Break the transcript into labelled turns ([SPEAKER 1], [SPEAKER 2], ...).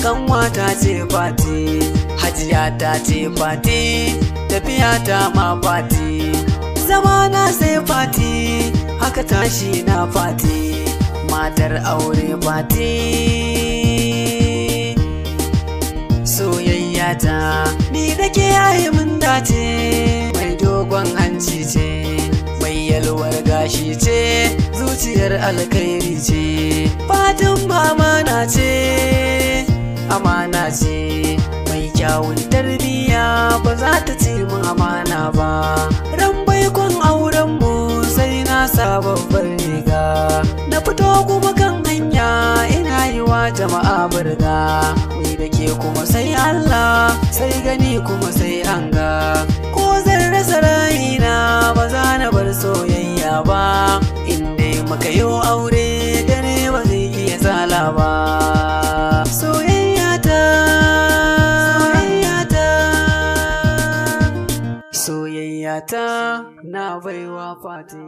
[SPEAKER 1] kanwata ce fati, hajiya ta ce fati, tafiya ta ma fati, zamana sai fati, haka tashi na fati, matar aure fati. Soyayya ta ni da ke yayi mun dace, mai dogon hanci ce, mai yalwar gashi ce, zuciyar alkhairi ce, fatin amana ce, amana ce, mai kyawun tarbiyya ba za ta ce mu amana ba. Ran baikon auren mu sai na sa babbar riga, na fito kuma kan hanya ina yi wa jama'a burga, ni da ke kuma sai Allah, sai gani kuma sai an ga, ko zan rasa raina ba za na bar soyayya ba, inda muka yi aure dare ba zai iya tsala ba. Soyayya ta, soyayya ta na baiwa fati.